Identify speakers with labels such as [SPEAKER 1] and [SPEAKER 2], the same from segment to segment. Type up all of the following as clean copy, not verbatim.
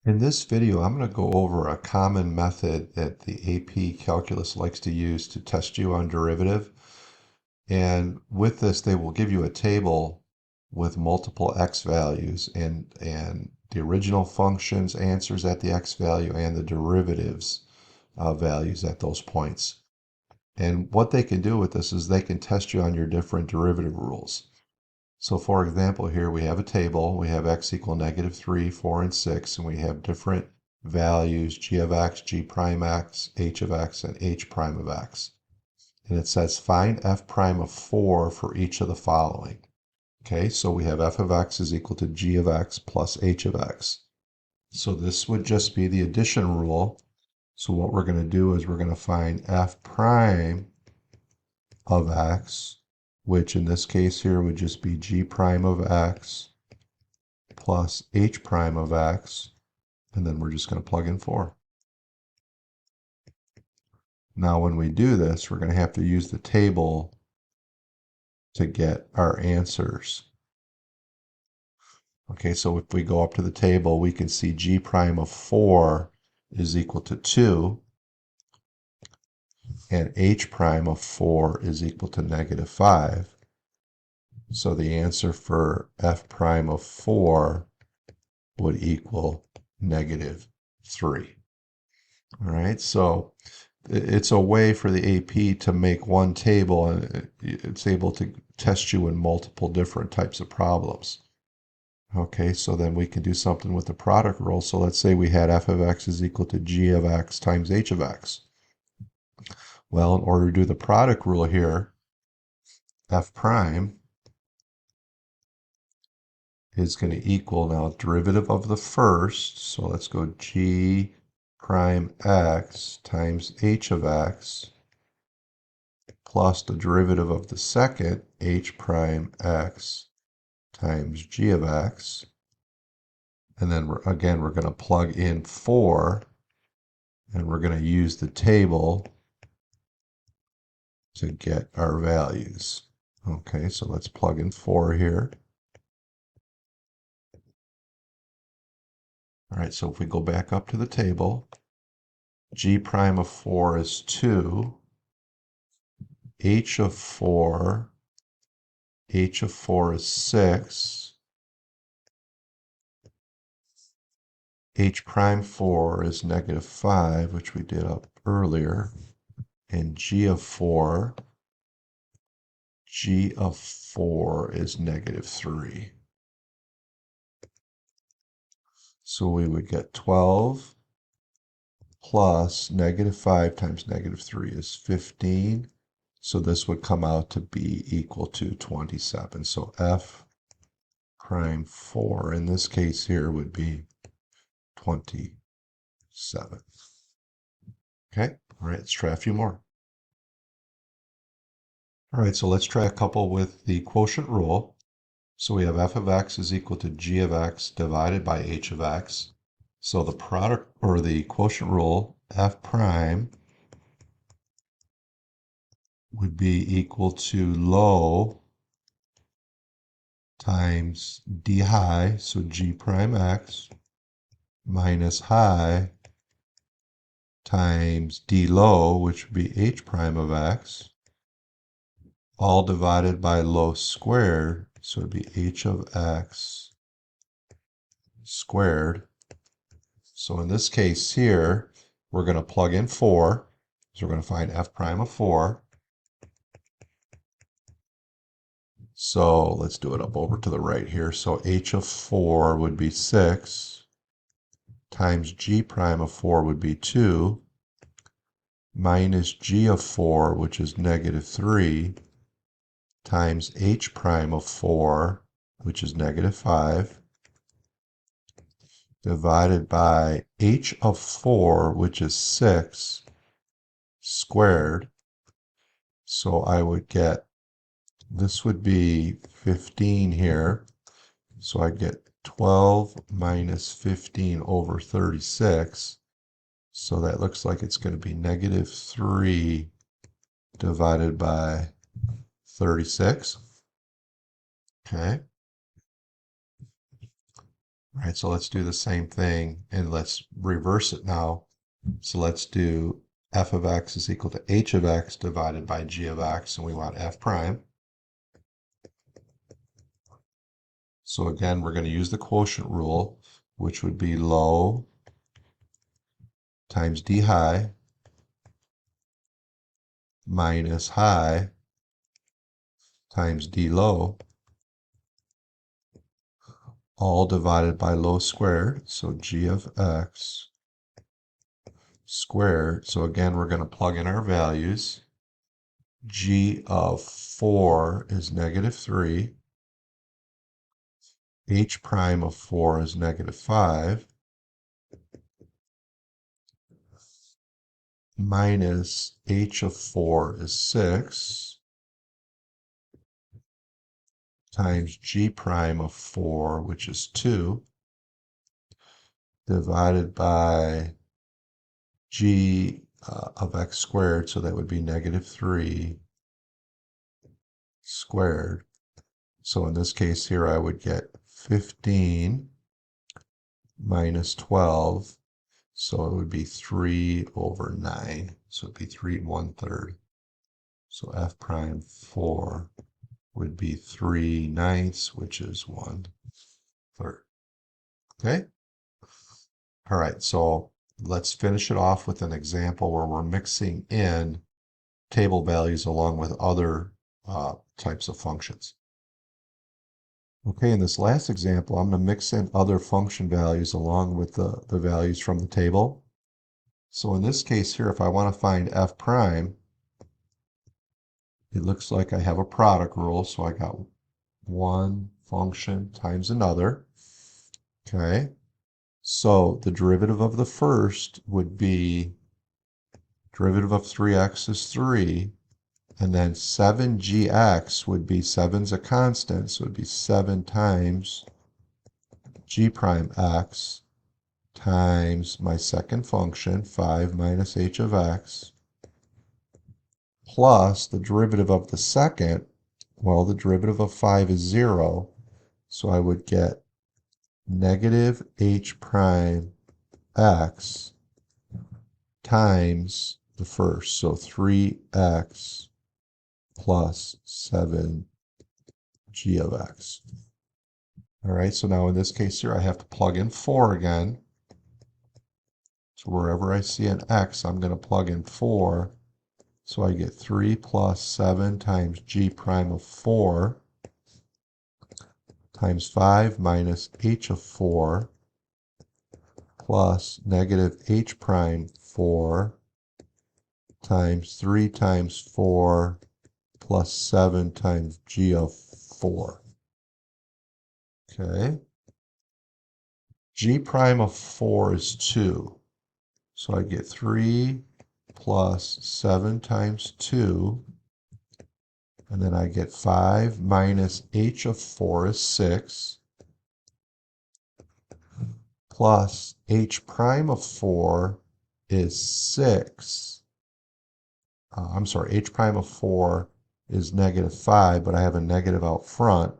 [SPEAKER 1] In this video, I'm going to go over a common method that the AP Calculus likes to use to test you on derivative. And with this, they will give you a table with multiple x values and the original function's answers at the x value and the derivatives values at those points. And what they can do with this is they can test you on your different derivative rules. So for example, here we have a table. We have x equal -3, 4, and 6, and we have different values, g of x, g prime x, h of x, and h prime of x. And it says find f prime of 4 for each of the following. Okay, so we have f of x is equal to g of x plus h of x. So this would just be the addition rule. So what we're going to do is we're going to find f prime of x, which in this case here would just be g prime of x plus h prime of x, and then we're just going to plug in 4. Now when we do this, we're going to have to use the table to get our answers. Okay, so if we go up to the table, we can see g prime of 4 is equal to 2, and h prime of 4 is equal to -5. So the answer for f prime of 4 would equal -3. All right, so it's a way for the AP to make one table, and it's able to test you in multiple different types of problems. Okay, so then we can do something with the product rule. So let's say we had f of x is equal to g of x times h of x. Well, in order to do the product rule here, f prime is going to equal now derivative of the first. So let's go g prime x times h of x plus the derivative of the second, h prime x times g of x. And then we're going to plug in 4, and we're going to use the table to get our values. Okay, so let's plug in 4 here. All right, so if we go back up to the table, g prime of 4 is 2, h of 4 is 6, h prime 4 is -5, which we did up earlier, and g of 4 is -3. So we would get 12 plus -5 times -3 is 15. So this would come out to be equal to 27. So f prime 4 in this case here would be 27. Okay, all right, let's try a few more. All right, so let's try a couple with the quotient rule. So we have f of x is equal to g of x divided by h of x. So the product, or the quotient rule, f prime would be equal to low times d high, so g prime x, minus high times d low, which would be h prime of x, all divided by low squared, so it would be h of x squared. So in this case here, we're going to plug in 4. So we're going to find f prime of 4. So let's do it up over to the right here. So h of 4 would be 6 times g prime of 4 would be 2 minus g of 4, which is -3, times h prime of 4, which is -5, divided by h of 4, which is 6, squared. So I would get, this would be 15 here. So I get 12 minus 15 over 36. So that looks like it's going to be -3 divided by 36. Okay. All right, so let's do the same thing and let's reverse it now. So let's do f of x is equal to h of x divided by g of x, and we want f prime. So again, we're going to use the quotient rule, which would be low times d high minus high times d low, all divided by low squared. So g of x squared. So again, we're going to plug in our values. G of 4 is negative 3. H prime of 4 is negative 5. Minus h of 4 is 6. Times g prime of 4, which is 2. Divided by g of x squared, so that would be negative 3 squared. So in this case here, I would get 15 minus 12, so it would be 3 over 9. So it would be 3 1/3. So f prime 4 would be 3/9, which is 1/3. Okay? All right, so let's finish it off with an example where we're mixing in table values along with other types of functions. Okay, in this last example, I'm going to mix in other function values along with the values from the table. So in this case here, if I want to find f prime, it looks like I have a product rule, so I got one function times another. Okay, so the derivative of the first would be derivative of 3x is 3, and then 7gx would be 7's a constant, so it would be 7 times g prime x times my second function, 5 minus h of x, plus the derivative of the second. Well, the derivative of 5 is 0, so I would get negative h prime x times the first, so 3x plus 7g of x. All right, so now in this case here, I have to plug in 4 again. So wherever I see an x, I'm going to plug in 4. So I get 3 plus 7 times g prime of 4 times 5 minus h of 4 plus negative h prime 4 times 3 times 4 plus 7 times g of 4. Okay. G prime of 4 is 2. So I get 3 plus 7 times 2. And then I get 5 minus h of 4 is 6. Plus h prime of 4 is 6. I'm sorry, h prime of 4 is negative 5, but I have a negative out front.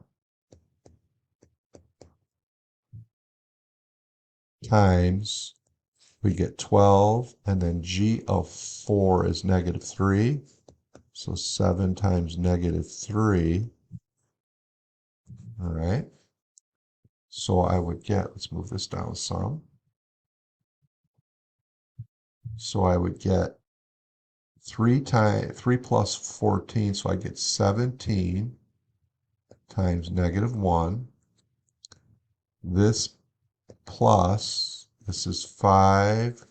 [SPEAKER 1] Times, we get 12, and then g of 4 is negative 3. So 7 times negative 3. All right. So I would get, let's move this down some. So I would get 3 plus 14, so I get 17 times negative 1. This plus, this is 5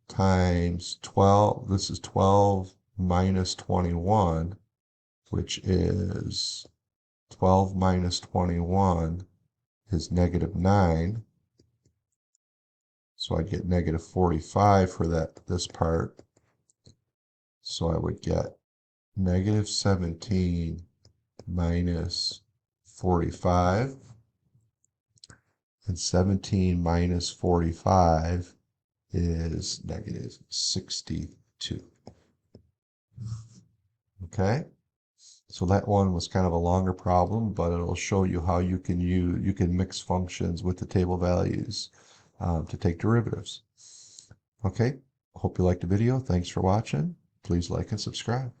[SPEAKER 1] times 12, this is 12 minus 21, which is 12 minus 21 is negative 9. So I'd get negative 45 for this part. So I would get negative 17 minus 45. And 17 minus 45 is negative 62. Okay? So that one was kind of a longer problem, but it'll show you how you can mix functions with the table values to take derivatives. Okay, hope you liked the video. Thanks for watching. Please like and subscribe.